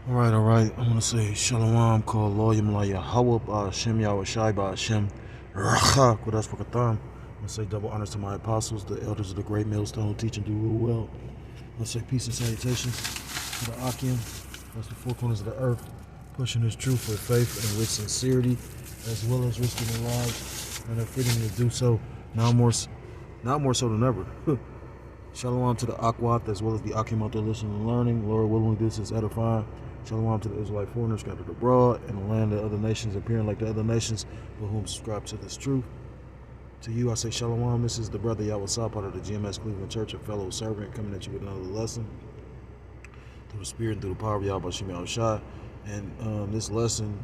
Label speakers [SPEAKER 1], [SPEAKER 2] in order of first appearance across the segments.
[SPEAKER 1] All right. I'm gonna say Shalom, called Loyam La Yahweh, Hashem Yahweh Shai, Hashem Rachak, Kodash Bakatam. I'm gonna say double honors to my apostles, the elders of the great millstone who teach and do real well. I'm gonna say peace and salutations to the Akim, that's the four corners of the earth, pushing this truth with faith and with sincerity, as well as risking their lives and their freedom to do so. Now more so than ever. Shalom to the Akwat as well as the Akim out there listening and learning. Lord willing, this is edifying. Shalom to the Israelite foreigners scattered abroad in the land of other nations, appearing like the other nations for whom subscribe to this truth. To you, I say Shalom. This is the brother Yawasah, part of the GMS Cleveland Church, a fellow servant, coming at you with another lesson through the Spirit and through the power of Yahweh Shem Yahweh Shai. And this lesson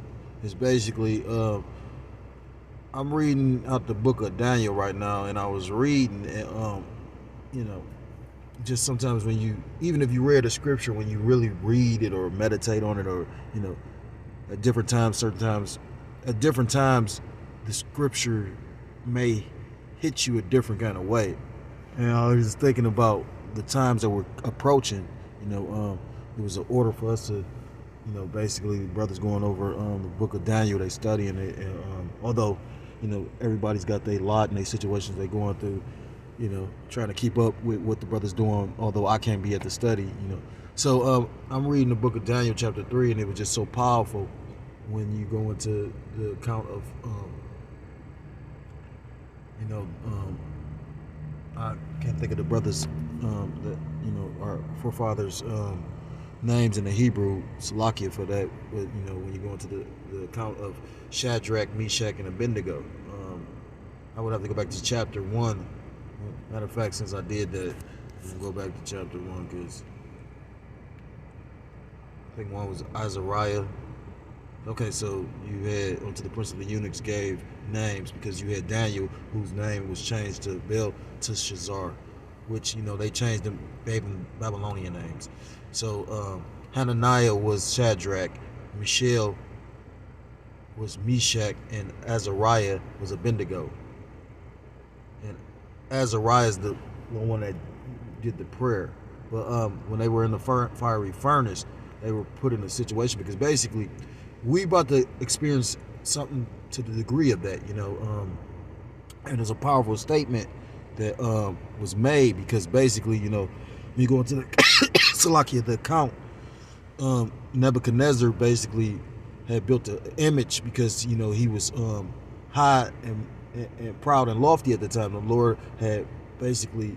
[SPEAKER 1] is basically, I'm reading out the book of Daniel right now, and I was reading, and, just sometimes when you, even if you read a scripture, when you really read it or meditate on it, or at different times, at different times the scripture may hit you a different kind of way. And I was just thinking about the times that we're approaching. It was an order for us to, basically brothers going over the book of Daniel, they studying it, and although everybody's got their lot and their situations they're going through, trying to keep up with what the brother's doing, although I can't be at the study. So I'm reading the book of Daniel chapter 3, and it was just so powerful when you go into the account of, I can't think of the brothers that, our forefathers' names in the Hebrew, Salakia for that, but, when you go into the account of Shadrach, Meshach, and Abednego, I would have to go back to chapter 1. Matter of fact, since I did that, we'll go back to chapter 1, because I think one was Azariah. Okay, so you had, unto the prince of the eunuchs gave names, because you had Daniel, whose name was changed to Belteshazzar, which, they changed them, gave them Babylonian names. So Hananiah was Shadrach, Mishael was Meshach, and Azariah was Abednego. And Azariah is the one that did the prayer. But when they were in the fiery furnace, they were put in a situation, because basically we about to experience something to the degree of that, and it's a powerful statement that was made, because basically, when you go into the Salakia, the account, Nebuchadnezzar basically had built an image, because he was high and proud and lofty at the time. The Lord had basically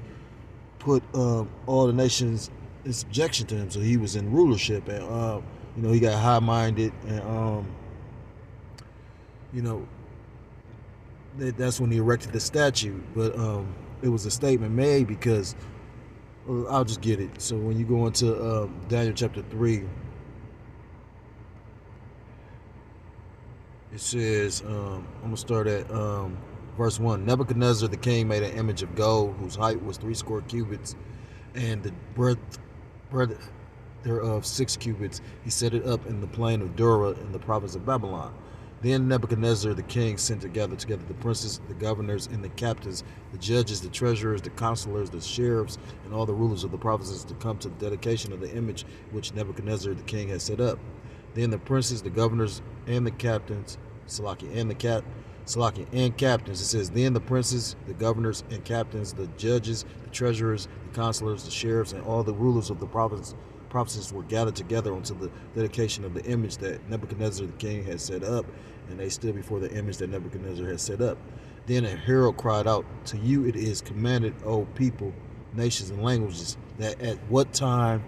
[SPEAKER 1] put all the nations in subjection to him, so he was in rulership, and he got high-minded, and that's when he erected the statue. But it was a statement made, because I'll just get it. So when you go into Daniel chapter 3, it says, I'm gonna start at verse 1. Nebuchadnezzar the king made an image of gold, whose height was 60 cubits, and the breadth thereof 6 cubits. He set it up in the plain of Dura in the province of Babylon. Then Nebuchadnezzar the king sent to gather together the princes, the governors, and the captains, the judges, the treasurers, the counselors, the sheriffs, and all the rulers of the provinces to come to the dedication of the image which Nebuchadnezzar the king had set up. Then the princes, the governors, and the captains, and captains. It says, then the princes, the governors, and captains, the judges, the treasurers, the counselors, the sheriffs, and all the rulers of the provinces were gathered together unto the dedication of the image that Nebuchadnezzar the king had set up, and they stood before the image that Nebuchadnezzar had set up. Then a herald cried out, to you it is commanded, O people, nations, and languages, that at what time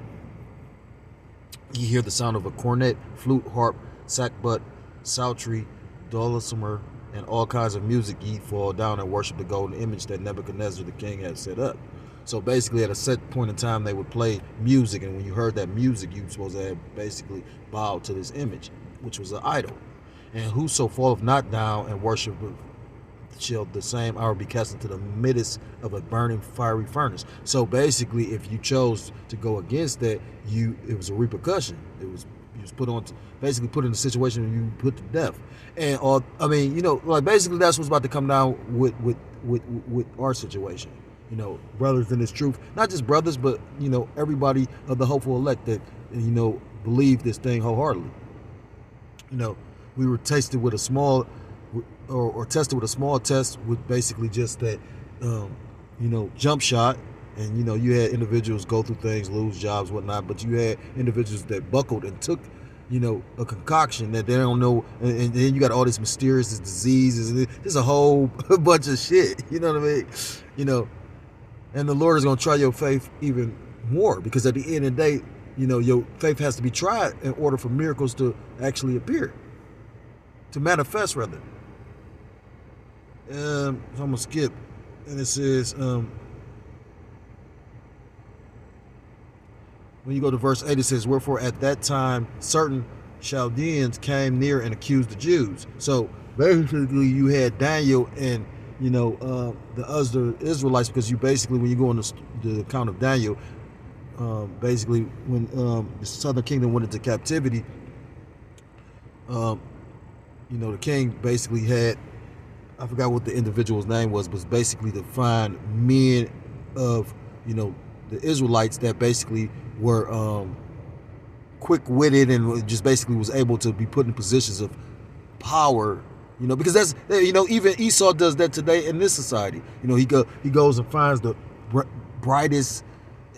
[SPEAKER 1] ye hear the sound of a cornet, flute, harp, sackbut, psaltery, dulcimer, and all kinds of music, ye fall down and worship the golden image that Nebuchadnezzar the king had set up. So basically, at a set point in time, they would play music, and when you heard that music, you were supposed to have basically bowed to this image, which was an idol. And whoso falleth not down and worshipeth shall the same hour be cast into the midst of a burning fiery furnace. So basically, if you chose to go against that, it was a repercussion. You was put on, basically put in a situation where you put to death. And basically that's what's about to come down with our situation. Brothers in this truth, not just brothers, but everybody of the hopeful elect that believe this thing wholeheartedly. You know, we were tested with a small, or tested with a small test with basically just that, jump shot. And, you had individuals go through things, lose jobs, whatnot, but you had individuals that buckled and took, a concoction that they don't know. And then you got all these mysterious diseases. There's a whole bunch of shit. You know what I mean? And the Lord is going to try your faith even more, because at the end of the day, your faith has to be tried in order for miracles to actually appear, to manifest rather. So I'm going to skip. And it says, when you go to verse 8, it says, wherefore at that time certain Chaldeans came near and accused the Jews. So basically you had Daniel and, the other Israelites, because you basically, when you go into the account of Daniel, basically when the southern kingdom went into captivity, the king basically had, I forgot what the individual's name was, but basically to find men of, the Israelites that basically were quick-witted and just basically was able to be put in positions of power, because that's, even Esau does that today in this society. He goes and finds the brightest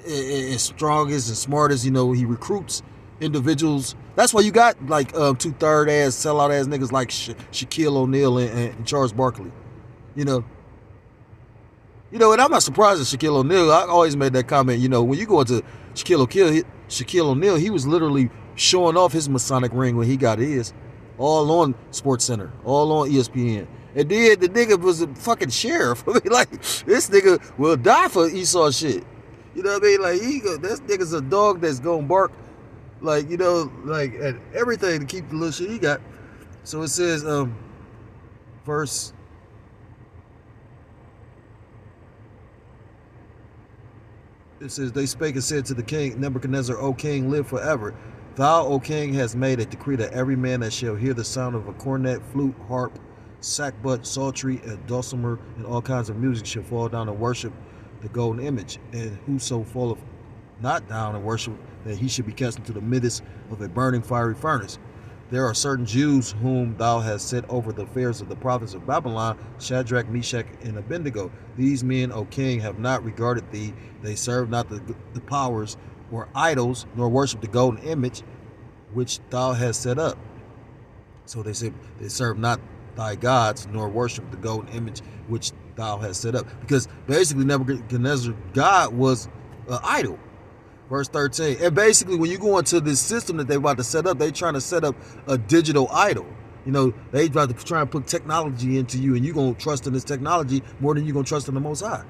[SPEAKER 1] and strongest and smartest. He recruits individuals. That's why you got like 2/3 ass sellout ass niggas like Shaquille O'Neal and Charles Barkley. And I'm not surprised at Shaquille O'Neal. I always made that comment. When you go into Shaquille O'Neal, he was literally showing off his Masonic ring when he got his, all on SportsCenter, all on ESPN. And then the nigga was a fucking sheriff. Like, this nigga will die for Esau shit. You know what I mean? Like, this nigga's a dog that's gonna bark, like, like at everything to keep the little shit he got. So it says, verse. It says, they spake and said to the king Nebuchadnezzar, O king, live forever. Thou, O king, hast made a decree that every man that shall hear the sound of a cornet, flute, harp, sackbut, psaltery, and dulcimer, and all kinds of music shall fall down and worship the golden image. And whoso falleth not down and worship, that he should be cast into the midst of a burning fiery furnace. There are certain Jews whom thou hast set over the affairs of the province of Babylon, Shadrach, Meshach, and Abednego. These men, O king, have not regarded thee. They serve not the powers or idols, nor worship the golden image which thou hast set up. So they said, they serve not thy gods, nor worship the golden image which thou hast set up. Because basically Nebuchadnezzar's God was an idol. Verse 13. And basically when you go into this system that they're about to set up, they're trying to set up a digital idol. They about to try and put technology into you, and you're going to trust in this technology more than you're going to trust in the Most High.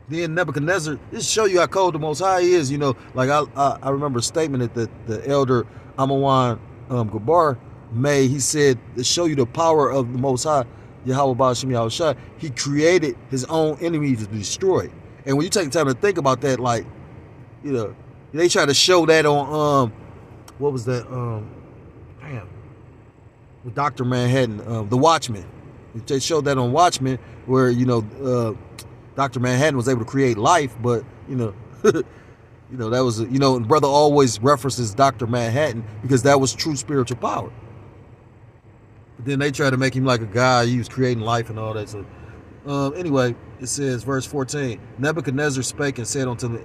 [SPEAKER 1] Then Nebuchadnezzar, just show you how cold the Most High is. Like I remember a statement that the elder Amawan Gabar made. He said, to show you the power of the Most High, Yahweh Ba'ashem Yahushua, he created his own enemies to destroy. And when you take time to think about that, like, they try to show that on, what was that, with Dr. Manhattan, The Watchmen. They showed that on Watchmen, where, Dr. Manhattan was able to create life, but, that was, and brother always references Dr. Manhattan because that was true spiritual power. But then they try to make him like a guy, he was creating life and all that. So, anyway, it says, verse 14, Nebuchadnezzar spake and said unto them,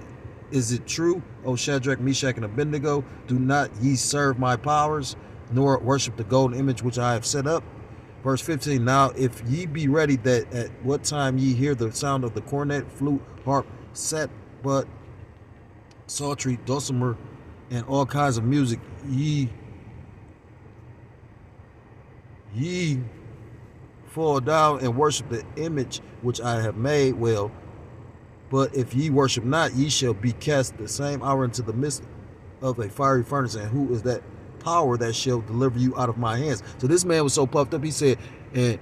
[SPEAKER 1] is it true, O Shadrach, Meshach, and Abednego, do not ye serve my powers, nor worship the golden image which I have set up? Verse 15, now if ye be ready, that at what time ye hear the sound of the cornet, flute, harp, sackbut, psaltery, dulcimer, and all kinds of music, ye fall down and worship the image which I have made. Well, but if ye worship not, ye shall be cast the same hour into the midst of a fiery furnace. And who is that power that shall deliver you out of my hands? So this man was so puffed up, he said, and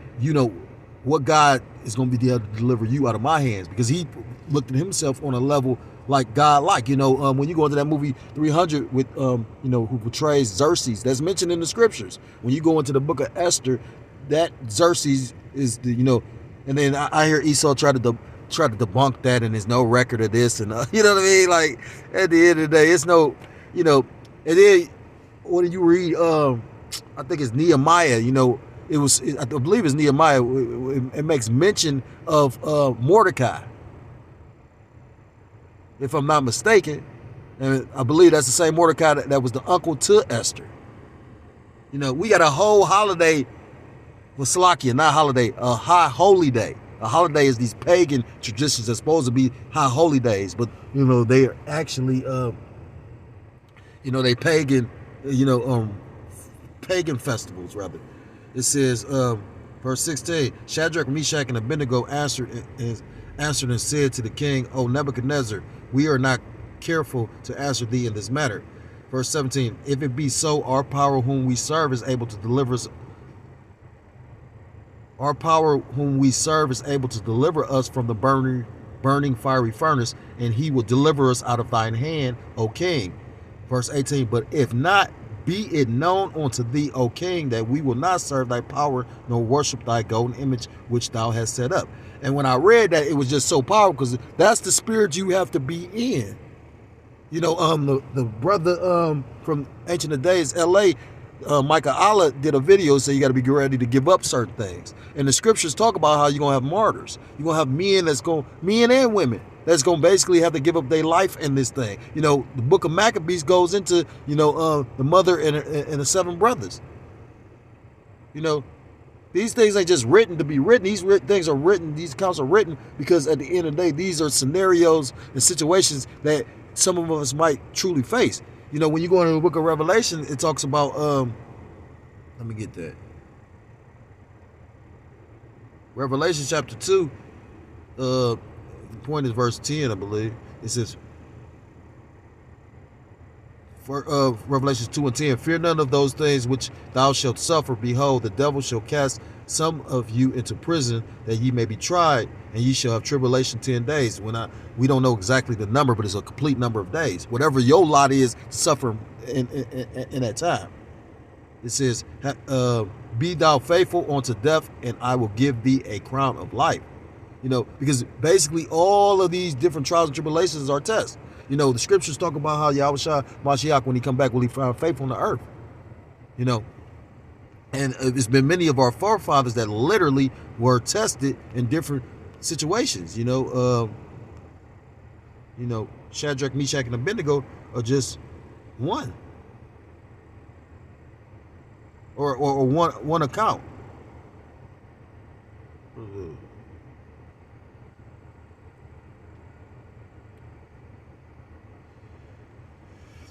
[SPEAKER 1] what God is going to be able to deliver you out of my hands? Because he looked at himself on a level like God-like. When you go into that movie 300 with, who portrays Xerxes, that's mentioned in the scriptures. When you go into the book of Esther, that Xerxes is the, and then I hear Esau try to debunk that, and there's no record of this, and you know what I mean? Like, at the end of the day, it's no, And then when you read, I think it's Nehemiah. I believe it's Nehemiah. It makes mention of Mordecai, if I'm not mistaken. And I believe that's the same Mordecai that was the uncle to Esther. We got a whole holiday for Salakia, not holiday, a high holy day. A holiday is these pagan traditions that's supposed to be high holy days, but they are actually they pagan, pagan festivals rather. It says, verse 16, Shadrach, Meshach, and Abednego answered and said to the king, O Nebuchadnezzar, we are not careful to answer thee in this matter. Verse 17, if it be so, our power whom we serve is able to deliver us. Our power whom we serve is able to deliver us from the burning fiery furnace, and he will deliver us out of thine hand, O king. Verse 18, but if not, be it known unto thee, O king, that we will not serve thy power, nor worship thy golden image which thou hast set up. And when I read that, it was just so powerful, because that's the spirit you have to be in. The brother from Ancient of Days, LA, Micah Allah, did a video saying you got to be ready to give up certain things. And the scriptures talk about how you're going to have martyrs. You're going to have men and women that's going to basically have to give up their life in this thing. The book of Maccabees goes into, the mother and the 7 brothers. These things ain't just written to be written. These things are written, these accounts are written because at the end of the day, these are scenarios and situations that some of us might truly face. When you go into the book of Revelation, it talks about, let me get that. Revelation chapter 2, the point is verse 10, I believe. It says, Revelation 2 and 10, fear none of those things which thou shalt suffer. Behold, the devil shall cast some of you into prison, that ye may be tried, and ye shall have tribulation 10 days. We don't know exactly the number, but it's a complete number of days. Whatever your lot is, suffer in that time. It says, be thou faithful unto death, and I will give thee a crown of life. Because basically all of these different trials and tribulations are tests. The scriptures talk about how Yahushua Mashiach, when he come back, will he find faith on the earth? And it's been many of our forefathers that literally were tested in different situations. Shadrach, Meshach, and Abednego are just one. Or one account.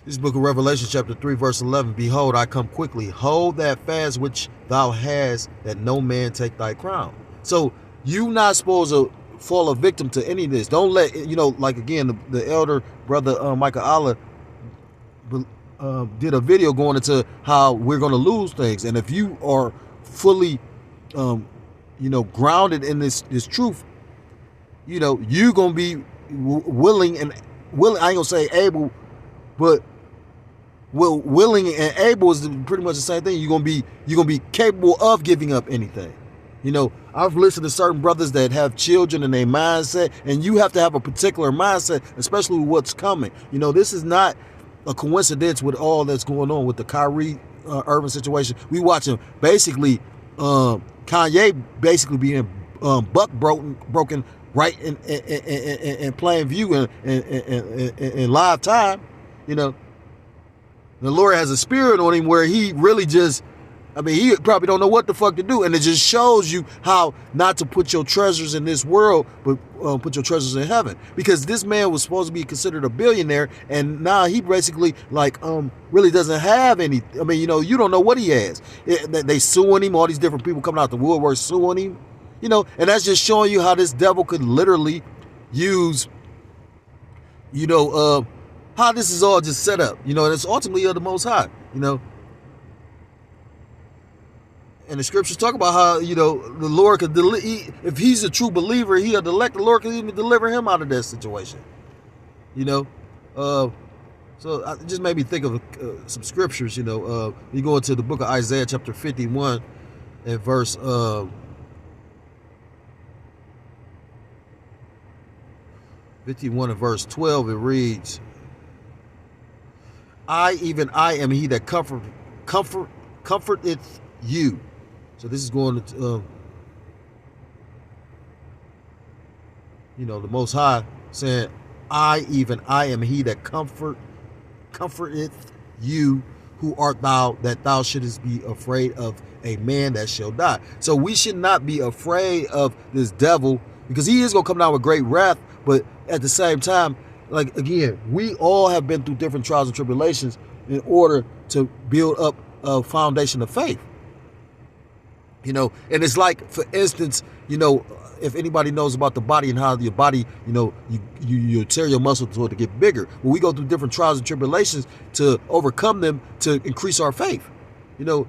[SPEAKER 1] This book of Revelation chapter 3 verse 11, behold, I come quickly. Hold that fast which thou hast, that no man take thy crown. So you not supposed to fall a victim to any of this. Don't let, like again, the elder brother Micah Allah did a video going into how we're going to lose things. And if you are fully, grounded in this truth, you're going to be willing, I ain't going to say able, but willing and able is pretty much the same thing. You're gonna be capable of giving up anything. I've listened to certain brothers that have children in their mindset, and you have to have a particular mindset, especially with what's coming. This is not a coincidence with all that's going on with the Kyrie Irving situation. We watching basically Kanye basically being buck broken right in plain view in live time. The Lord has a spirit on him where he really just, he probably don't know what the fuck to do. And it just shows you how not to put your treasures in this world, but put your treasures in heaven. Because this man was supposed to be considered a billionaire, and now he basically really doesn't have any. You don't know what he has. They suing him, all these different people coming out the woodwork suing him. And that's just showing you how this devil could literally use, how this is all just set up, and it's ultimately of the Most High, And the scriptures talk about how, the Lord could, if he's a true believer, he'll elect, the Lord could even deliver him out of that situation, So it just made me think of some scriptures, you go into the book of Isaiah chapter 51 and verse 51 and verse 12, it reads, I, even I, am he that comforteth you. So this is going to, the Most High saying, I, even I, am he that comforteth you. Who art thou that thou shouldest be afraid of a man that shall die? So we should not be afraid of this devil, because he is going to come down with great wrath. But at the same time, like, again, we all have been through different trials and tribulations in order to build up a foundation of faith. And it's like, for instance, if anybody knows about the body and how your body, you tear your muscles to get bigger. Well, we go through different trials and tribulations to overcome them, to increase our faith. I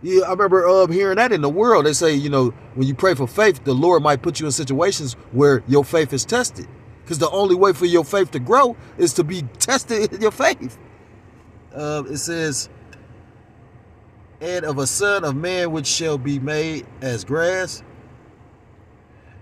[SPEAKER 1] remember hearing that in the world. They say, when you pray for faith, the Lord might put you in situations where your faith is tested. Because the only way for your faith to grow is to be tested in your faith. It says, and of a son of man which shall be made as grass,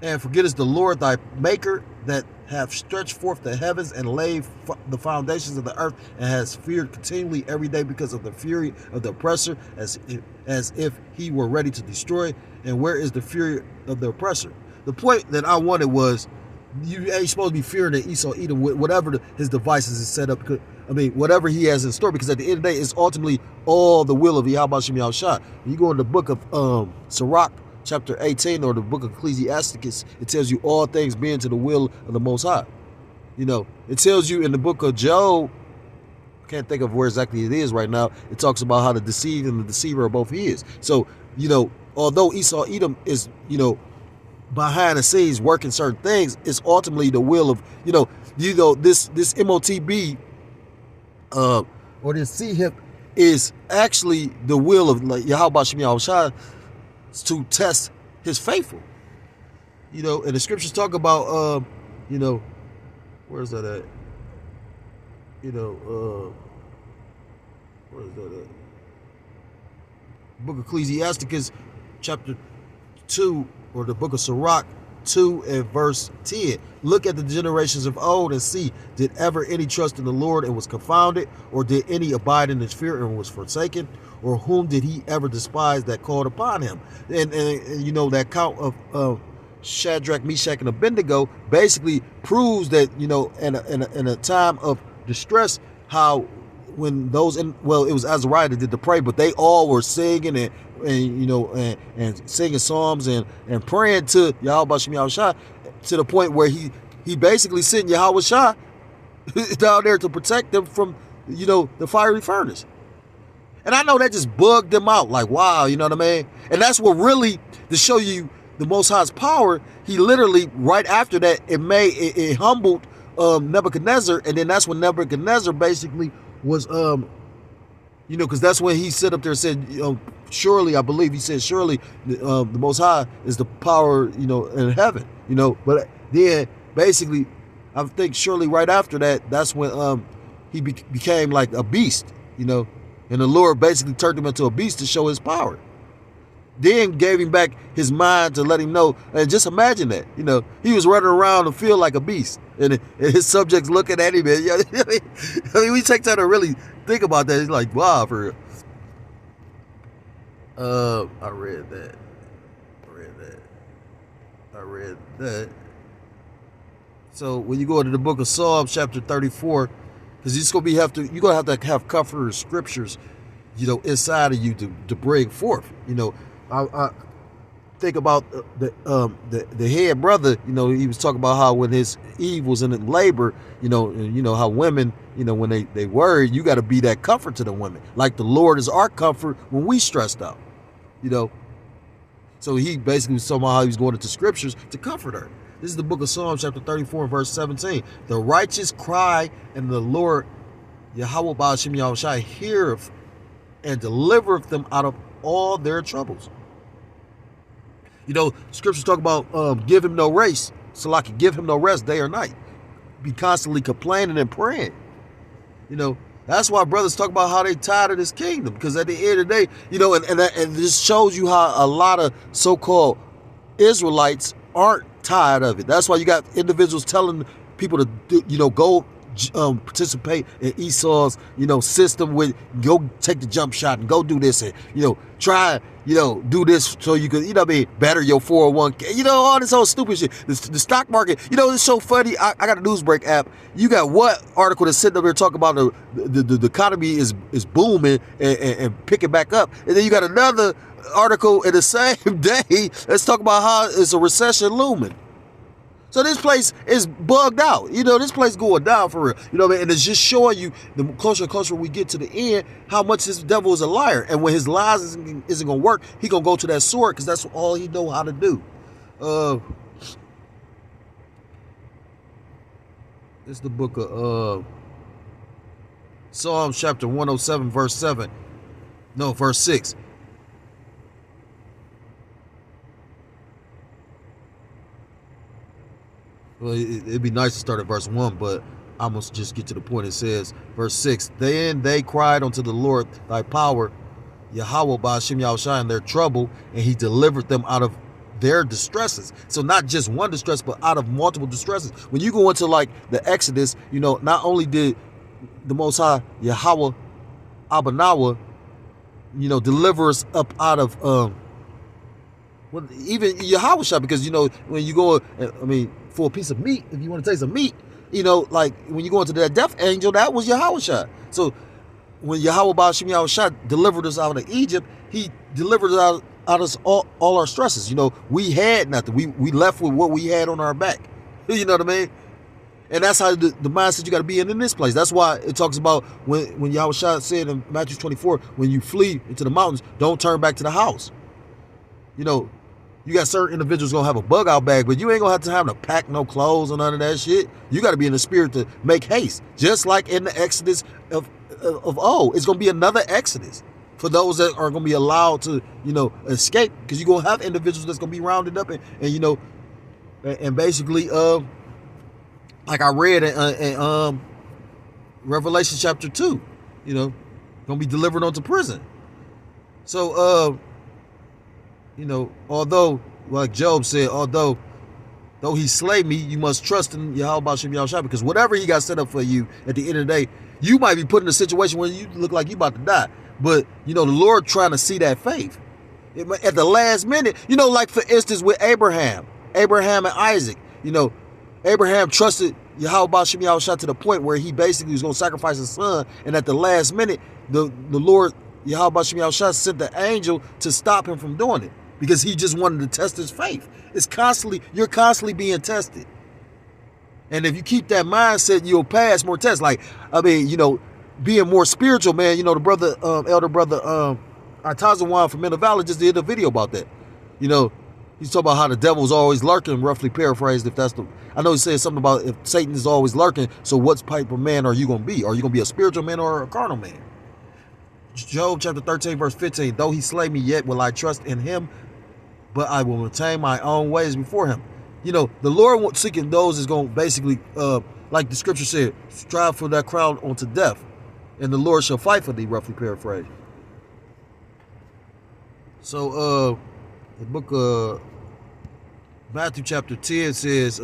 [SPEAKER 1] and forgettest the Lord thy maker, that hath stretched forth the heavens and laid the foundations of the earth, and has feared continually every day because of the fury of the oppressor, as if he were ready to destroy. And where is the fury of the oppressor? The point that I wanted was, you ain't supposed to be fearing that Esau Edom with whatever his devices is set up. Whatever he has in store, because at the end of the day, it's ultimately all the will of Yahweh Shem Yahushua. You go in the book of Sirach, chapter 18, or the book of Ecclesiasticus, it tells you all things being to the will of the Most High. It tells you in the book of Job, I can't think of where exactly it is right now, it talks about how the deceived and the deceiver are both his. So, although Esau Edom is, behind the scenes working certain things, it's ultimately the will of, this MOTB, or this C-hip is actually the will of, like, Yahweh Shem Yahushua, to test his faithful. And the scriptures talk about, where's that at? Where's that at? Book of Ecclesiasticus, chapter 2, or the book of Sirach 2 and verse 10. Look at the generations of old and see, did ever any trust in the Lord and was confounded? Or did any abide in his fear and was forsaken? Or whom did he ever despise that called upon him? And that count of Shadrach, Meshach, and Abednego basically proves that, in a time of distress, how when those, it was Azariah that did the pray, but they all were singing and singing psalms and praying to Yahweh Shem Yahushua, to the point where he basically sent Yahweh Shah down there to protect them from, the fiery furnace. And I know that just bugged them out, like, wow, you know what I mean? And that's what really, to show you the Most High's power, he literally, right after that, it humbled Nebuchadnezzar, and then that's when Nebuchadnezzar basically was, because that's when he stood up there and said, surely, I believe he said, surely the Most High is the power, in heaven, but then basically, I think surely right after that, that's when he became like a beast, and the Lord basically turned him into a beast to show his power. Then gave him back his mind to let him know. And just imagine that, he was running around and feel like a beast, and his subjects looking at him. And, we take time to really think about that. It's like, wow, for real. I read that. So when you go into the book of Psalms, chapter 34, because you're gonna have to have comforter scriptures, inside of you to bring forth. I think about the head brother. He was talking about how when his Eve was in labor, and how women, when they worry, you got to be that comfort to the women. Like the Lord is our comfort when we stressed out. So he basically was talking about how he was going into scriptures to comfort her. This is the book of Psalms, chapter 34, verse 17. The righteous cry, and the Lord, Yahweh Ba'ashem Yahushua, heareth and delivereth them out of all their troubles. Scriptures talk about give him no rest, Salaki, give him no rest day or night. Be constantly complaining and praying. That's why brothers talk about how they tired of this kingdom, because at the end of the day, and this shows you how a lot of so-called Israelites aren't tired of it. That's why you got individuals telling people to go participate in Esau's, system with go take the jump shot and go do this and, try, do this so you could, better your 401k, all this whole stupid shit. The stock market, it's so funny. I got a Newsbreak app. You got what article that's sitting up here talking about the economy is booming and picking back up. And then you got another article in the same day that's talking about how it's a recession looming. So this place is bugged out. This place going down for real. And it's just showing you, the closer and closer we get to the end, how much this devil is a liar. And when his lies isn't going to work, he going to go to that sword because that's all he know how to do. It's the book of Psalms chapter 107, verse 7. No, verse 6. Well, it'd be nice to start at verse 1, but I must just get to the point. It says, verse 6, Then they cried unto the Lord thy power, Yahweh Ba'ashem Yahushua, in their trouble, and he delivered them out of their distresses. So not just one distress, but out of multiple distresses. When you go into like the Exodus, not only did the Most High, Yahweh Abanawa, deliver us up out of, even Yahushua, because, when you go, for a piece of meat, if you want to taste some meat, like when you go into that death angel, that was Yahushua. So when Yahweh Ba'ashem Yahushua delivered us out of Egypt, he delivered us out of all our stresses. We had nothing. We left with what we had on our back. You know what I mean? And that's how the mindset you got to be in this place. That's why it talks about when Yahushua said in Matthew 24, when you flee into the mountains, don't turn back to the house. You got certain individuals gonna have a bug out bag, but you ain't gonna have to pack no clothes or none of that shit. You got to be in the spirit to make haste, just like in the Exodus of old. It's gonna be another Exodus for those that are gonna be allowed to, escape, because you're gonna have individuals that's gonna be rounded up and basically, like I read in Revelation chapter 2, gonna be delivered onto prison. So, although, like Job said, though he slay me, you must trust in Yahweh Ba'ashem Yahushua, because whatever he got set up for you, at the end of the day, you might be put in a situation where you look like you about to die. But, the Lord trying to see that faith. At the last minute, like for instance with Abraham and Isaac, Abraham trusted Yahweh Ba'ashem Yahushua to the point where he basically was going to sacrifice his son, and at the last minute, the Lord, Yahweh Ba'ashem Yahushua, sent the angel to stop him from doing it, because he just wanted to test his faith. You're constantly being tested. And if you keep that mindset, you'll pass more tests. Like, being more spiritual, man, the brother, elder brother, Atazawan from Middle Valley just did a video about that. He's talking about how the devil's always lurking, roughly paraphrased, I know he said something about if Satan is always lurking, so what type of man are you going to be? Are you going to be a spiritual man or a carnal man? Job chapter 13, verse 15, though he slay me, yet will I trust in him, but I will retain my own ways before him. The Lord seeking those is going to basically, like the scripture said, strive for that crown unto death, and the Lord shall fight for thee, roughly paraphrased. So, the book of Matthew chapter 10 says,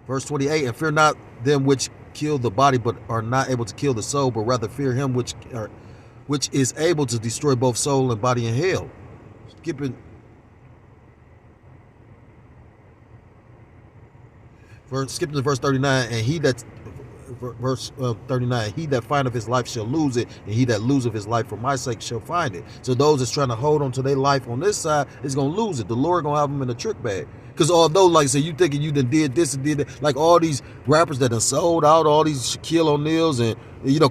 [SPEAKER 1] verse 28, and fear not them which kill the body, but are not able to kill the soul, but rather fear him which is able to destroy both soul and body in hell. Skipping to verse 39, and he that verse 39, he that findeth his life shall lose it, and he that loseth his life for my sake shall find it. So those that's trying to hold on to their life on this side is going to lose it. The Lord going to have them in a trick bag. Because although, like I said, you thinking you done did this and did that, like all these rappers that done sold out, all these Shaquille O'Neals and,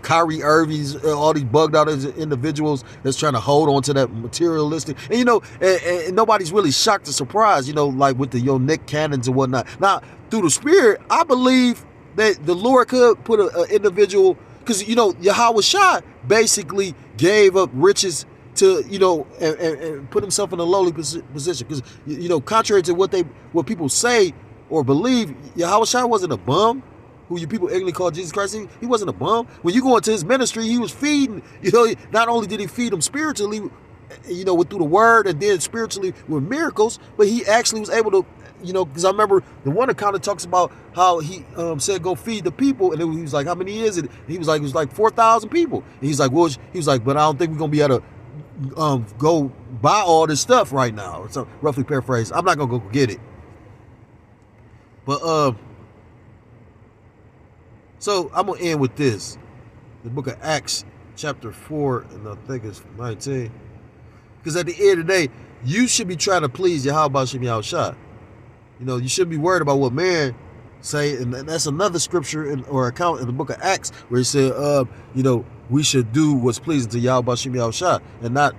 [SPEAKER 1] Kyrie Irving's, all these bugged out individuals that's trying to hold on to that materialistic. And, and nobody's really shocked or surprised, like with the Nick Cannons and whatnot. Now, through the Spirit, I believe that the Lord could put an individual, because, Yahweh Shai basically gave up riches to, and put himself in a lowly position. Because, contrary to what people say or believe, Yahweh Shai wasn't a bum, who you people ignorantly call Jesus Christ. He wasn't a bum. When you go into his ministry, he was feeding, not only did he feed them spiritually, through the word, and then spiritually with miracles, but he actually was able to because I remember the one that kind of talks about how he said go feed the people, and he was like, how many is it? And he was like, it was like 4,000 people. And he's like, well, he was like, but I don't think we're gonna be able to go buy all this stuff right now. So roughly paraphrase. I'm not gonna go get it, but so I'm gonna end with this: the book of Acts, chapter 4, and I think it's 19. Because at the end of the day, you should be trying to please Yahweh Shem Yahushua. You shouldn't be worried about what man say, and that's another scripture or account in the book of Acts where he said, we should do what's pleasing to Yahweh Shem Yahushua and not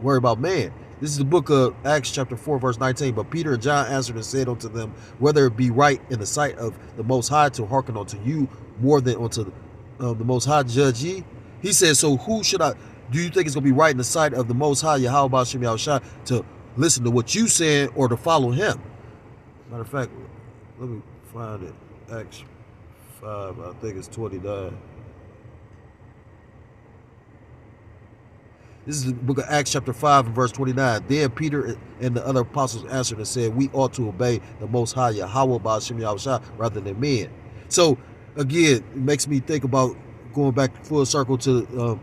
[SPEAKER 1] worry about man. This is the book of Acts chapter 4, verse 19. But Peter and John answered and said unto them, whether it be right in the sight of the Most High to hearken unto you more than unto the Most High judge ye. He said, so who should I... Do you think it's going to be right in the sight of the Most High, Yahweh Shem Yahushua, to listen to what you saying or to follow him? Matter of fact, let me find it. Acts 5, I think it's 29. This is the book of Acts chapter 5 and verse 29. Then Peter and the other apostles answered and said, we ought to obey the Most High, Yahweh Shem Yahushua, rather than men. So, again, it makes me think about going back full circle to...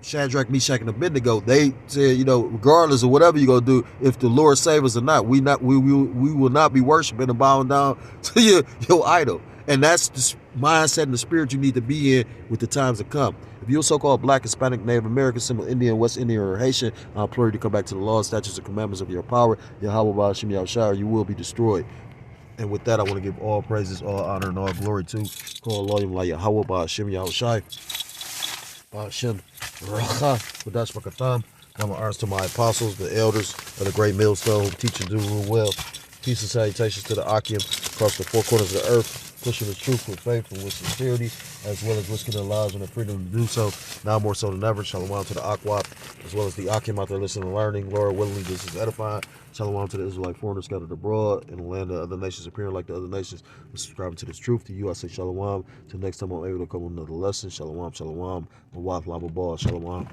[SPEAKER 1] Shadrach, Meshach, and Abednego. They said, regardless of whatever you're gonna do, if the Lord save us or not, we will not be worshiping and bowing down to your idol. And that's the mindset and the spirit you need to be in with the times to come. If you're so-called Black, Hispanic, Native American, Seminole Indian, West Indian, or Haitian, I implore you to come back to the laws, statutes, and commandments of your power, Yahweh Shem Yahushua, or you will be destroyed. And with that, I want to give all praises, all honor, and all glory to Yahweh Shem Yahushua. Shem Racha, Wadash Makatam. I'm honors to my apostles, the elders of the great millstone, who teach and do rule well. Peace and salutations to the Akim across the four corners of the earth, pushing the truth with faith and with sincerity, as well as risking their lives and their freedom to do so, now more so than ever. Shalom to the Akwap, as well as the Akim out there listening and learning. Lord, willingly, this is edifying. Shalom to the Israelite foreigners scattered abroad in the land of other nations, appearing like the other nations, subscribing to this truth. To you, I say shalom. Till next time I'm able to come with another lesson. Shalom, shalom. Mawaf, Lama Ball, shalom.